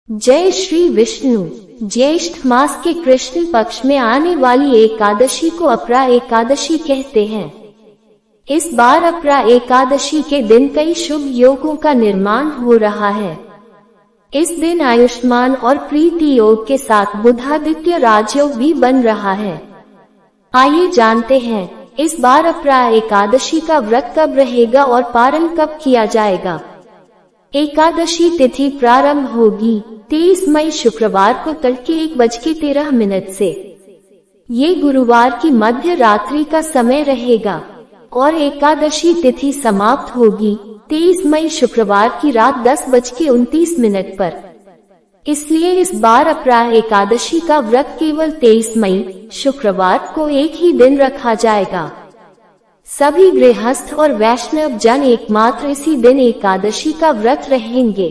जय श्री विष्णु। ज्येष्ठ मास के कृष्ण पक्ष में आने वाली एकादशी को अपरा एकादशी कहते हैं। इस बार अपरा एकादशी के दिन कई शुभ योगों का निर्माण हो रहा है। इस दिन आयुष्मान और प्रीति योग के साथ बुधादित्य राजयोग भी बन रहा है। आइए जानते हैं इस बार अपरा एकादशी का व्रत कब रहेगा और पारण कब किया जाएगा। एकादशी तिथि प्रारंभ होगी 23 मई शुक्रवार को तड़के 1:13 से। ये गुरुवार की मध्य रात्रि का समय रहेगा और एकादशी तिथि समाप्त होगी 23 मई शुक्रवार की रात 10:29 पर। इसलिए इस बार अपरा एकादशी का व्रत केवल 23 मई शुक्रवार को एक ही दिन रखा जाएगा। सभी गृहस्थ और वैष्णव जन एकमात्र इसी दिन एकादशी का व्रत रहेंगे।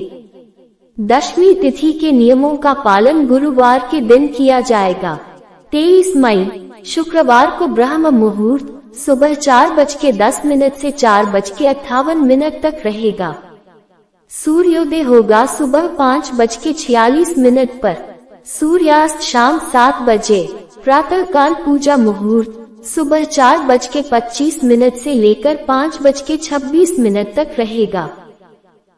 दशमी तिथि के नियमों का पालन गुरुवार के दिन किया जाएगा। 23 मई शुक्रवार को ब्रह्म मुहूर्त सुबह 4:10 से 4:58 तक रहेगा। सूर्योदय होगा सुबह 5:46 पर। सूर्यास्त शाम 7 बजे। प्रातःकाल पूजा मुहूर्त सुबह 4:25 से लेकर 5:26 तक रहेगा।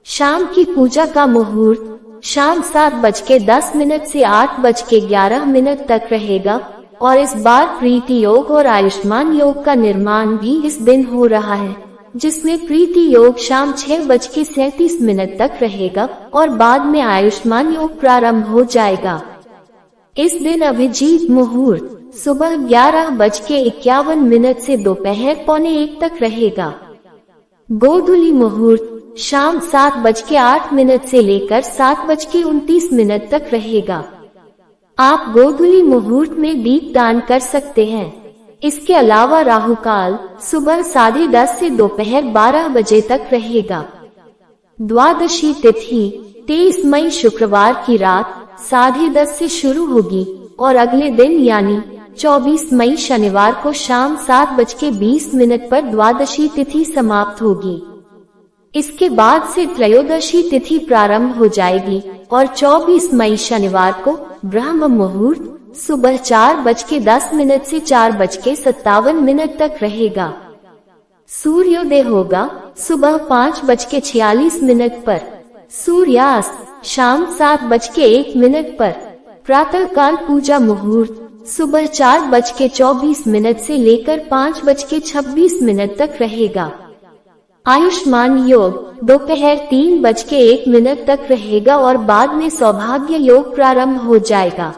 शाम की पूजा का मुहूर्त शाम 7:10 से 8:11 तक रहेगा और इस बार प्रीति योग और आयुष्मान योग का निर्माण भी इस दिन हो रहा है, जिसमें प्रीति योग शाम 6:37 तक रहेगा और बाद में आयुष्मान योग प्रारंभ हो जाएगा। इस दिन अभिजीत मुहूर्त सुबह 11:51 से दोपहर 1:45 तक रहेगा। गोधूली मुहूर्त शाम 7:08 से लेकर 7:29 तक रहेगा। आप गोधूली मुहूर्त में दीप दान कर सकते हैं। इसके अलावा राहु काल सुबह 10:30 से दोपहर 12 बजे तक रहेगा। द्वादशी तिथि 23 मई शुक्रवार की रात 10:30 से शुरू होगी और अगले दिन यानी 24 मई शनिवार को शाम 7:20 पर द्वादशी तिथि समाप्त होगी। इसके बाद से त्रयोदशी तिथि प्रारंभ हो जाएगी और 24 मई शनिवार को ब्रह्म मुहूर्त सुबह 4:10 से 4:57 तक रहेगा। सूर्योदय होगा सुबह 5:46 पर। सूर्यास्त शाम 7:01 पर। प्रातःकाल पूजा मुहूर्त सुबह 4:24 से लेकर 5:26 तक रहेगा। आयुष्मान योग दोपहर 3:01 तक रहेगा और बाद में सौभाग्य योग प्रारंभ हो जाएगा।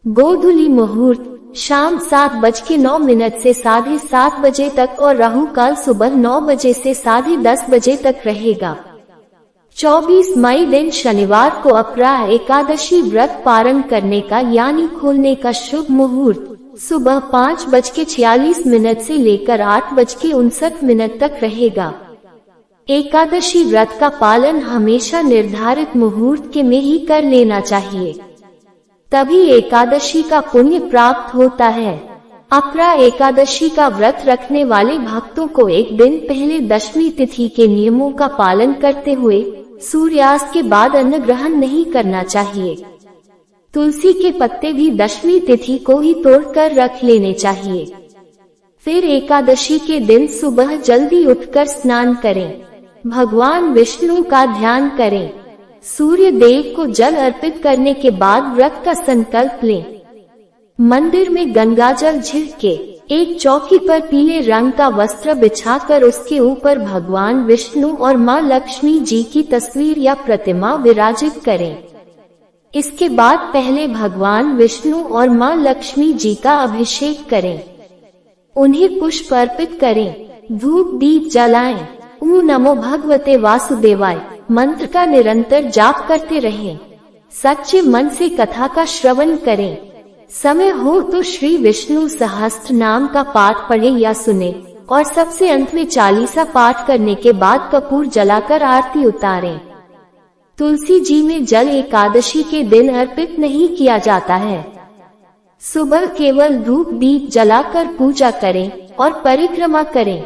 गोधूली मुहूर्त शाम 7:09 से 7:30 बजे तक और राहु काल सुबह 9 बजे से 10:30 बजे तक रहेगा। 24 मई दिन शनिवार को अपरा एकादशी व्रत पारण करने का यानी खोलने का शुभ मुहूर्त सुबह 5:46 से लेकर 8:59 तक रहेगा। एकादशी व्रत का पालन हमेशा निर्धारित मुहूर्त के में ही कर लेना चाहिए, तभी एकादशी का पुण्य प्राप्त होता है। अपरा एकादशी का व्रत रखने वाले भक्तों को एक दिन पहले दशमी तिथि के नियमों का पालन करते हुए सूर्यास्त के बाद अन्न ग्रहण नहीं करना चाहिए। तुलसी के पत्ते भी दशमी तिथि को ही तोड़कर रख लेने चाहिए। फिर एकादशी के दिन सुबह जल्दी उठकर स्नान करें, भगवान विष्णु का ध्यान करें, सूर्य देव को जल अर्पित करने के बाद व्रत का संकल्प लें। मंदिर में गंगाजल छिड़के एक चौकी पर पीले रंग का वस्त्र बिछाकर उसके ऊपर भगवान विष्णु और माँ लक्ष्मी जी की तस्वीर या प्रतिमा विराजित करें। इसके बाद पहले भगवान विष्णु और माँ लक्ष्मी जी का अभिषेक करें, उन्हें पुष्प अर्पित करें, धूप दीप जलाएं। ओम नमो भगवते वासुदेवाय मंत्र का निरंतर जाप करते रहें। सच्चे मन से कथा का श्रवण करें। समय हो तो श्री विष्णु सहस्त्र नाम का पाठ पढ़े या सुने और सबसे अंत में 40 पाठ करने के बाद कपूर जलाकर आरती उतारें। तुलसी जी में जल एकादशी के दिन अर्पित नहीं किया जाता है। सुबह केवल धूप दीप जलाकर पूजा करें और परिक्रमा करें।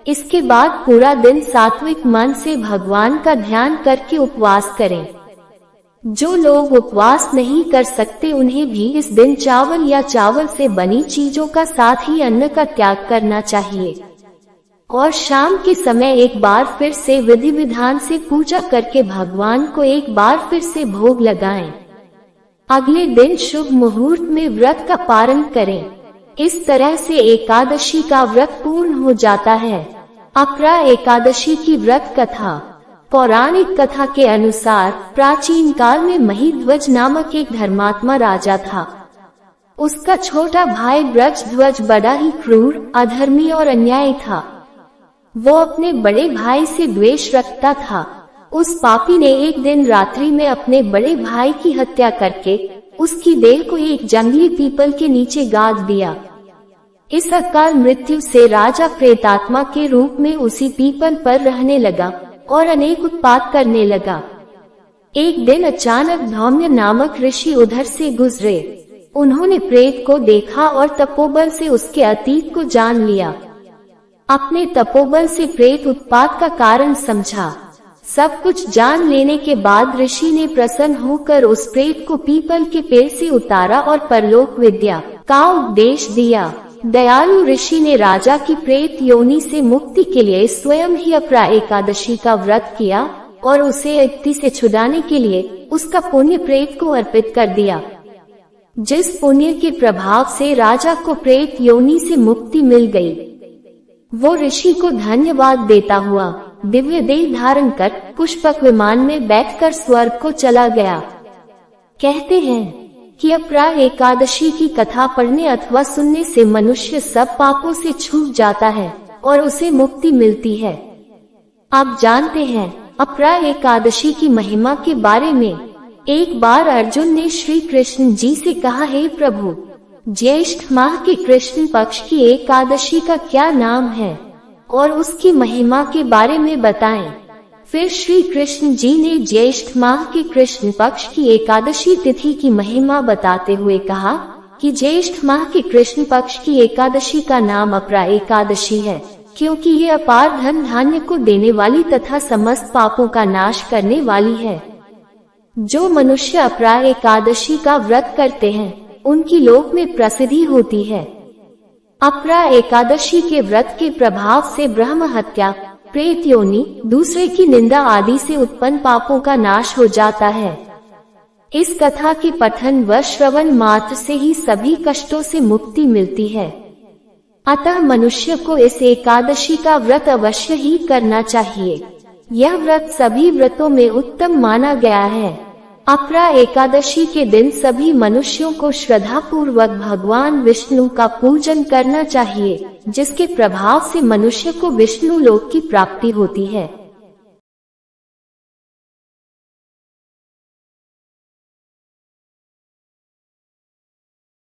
इसके बाद पूरा दिन सात्विक मन से भगवान का ध्यान करके उपवास करें। जो लोग उपवास नहीं कर सकते उन्हें भी इस दिन चावल या चावल से बनी चीजों का साथ ही अन्न का त्याग करना चाहिए और शाम के समय एक बार फिर से विधि विधान से पूजा करके भगवान को एक बार फिर से भोग लगाएं। अगले दिन शुभ मुहूर्त में व्रत का पारण करें। इस तरह से एकादशी का व्रत पूर्ण हो जाता है। अपरा एकादशी की व्रत कथा। पौराणिक कथा के अनुसार प्राचीन काल में महिध्वज नामक एक धर्मात्मा राजा था। उसका छोटा भाई ब्रजध्वज बड़ा ही क्रूर, अधर्मी और अन्यायी था। वो अपने बड़े भाई से द्वेष रखता था। उस पापी ने एक दिन रात्रि में अपने बड़े भाई की हत्या करके उसकी देह को एक जंगली पीपल के नीचे गाड़ दिया। इस अकाल मृत्यु से राजा प्रेतात्मा के रूप में उसी पीपल पर रहने लगा और अनेक उत्पात करने लगा। एक दिन अचानक धौम्य नामक ऋषि उधर से गुजरे। उन्होंने प्रेत को देखा और तपोबल से उसके अतीत को जान लिया। अपने तपोबल से प्रेत उत्पात का कारण समझा। सब कुछ जान लेने के बाद ऋषि ने प्रसन्न होकर उस प्रेत को पीपल के पेड़ से उतारा और परलोक विद्या का उपदेश दिया। दयालु ऋषि ने राजा की प्रेत योनि से मुक्ति के लिए स्वयं ही अपरा एकादशी का व्रत किया और उसे अक्ति से छुड़ाने के लिए उसका पुण्य प्रेत को अर्पित कर दिया। जिस पुण्य के प्रभाव से राजा को प्रेत योनि से मुक्ति मिल गई, वो ऋषि को धन्यवाद देता हुआ दिव्य देह धारण कर पुष्पक विमान में बैठकर स्वर्ग को चला गया। कहते हैं कि अपरा एकादशी की कथा पढ़ने अथवा सुनने से मनुष्य सब पापों से छूट जाता है और उसे मुक्ति मिलती है। आप जानते हैं अपरा एकादशी की महिमा के बारे में। एक बार अर्जुन ने श्री कृष्ण जी से कहा, हे प्रभु, ज्येष्ठ माह के कृष्ण पक्ष की एकादशी का क्या नाम है और उसकी महिमा के बारे में बताएं। फिर श्री कृष्ण जी ने ज्येष्ठ माह के कृष्ण पक्ष की एकादशी तिथि की महिमा बताते हुए कहा कि ज्येष्ठ माह के कृष्ण पक्ष की एकादशी का नाम अपरा एकादशी है, क्योंकि ये अपार धन धान्य को देने वाली तथा समस्त पापों का नाश करने वाली है। जो मनुष्य अपरा एकादशी का व्रत करते हैं उनकी लोक में प्रसिद्धि होती है। अपरा एकादशी के व्रत के प्रभाव से ब्रह्म हत्या, प्रेत योनि, दूसरे की निंदा आदि से उत्पन्न पापों का नाश हो जाता है। इस कथा के पठन व श्रवण मात्र से ही सभी कष्टों से मुक्ति मिलती है। अतः मनुष्य को इस एकादशी का व्रत अवश्य ही करना चाहिए। यह व्रत सभी व्रतों में उत्तम माना गया है। अपरा एकादशी के दिन सभी मनुष्यों को श्रद्धा पूर्वक भगवान विष्णु का पूजन करना चाहिए, जिसके प्रभाव से मनुष्य को विष्णु लोक की प्राप्ति होती है।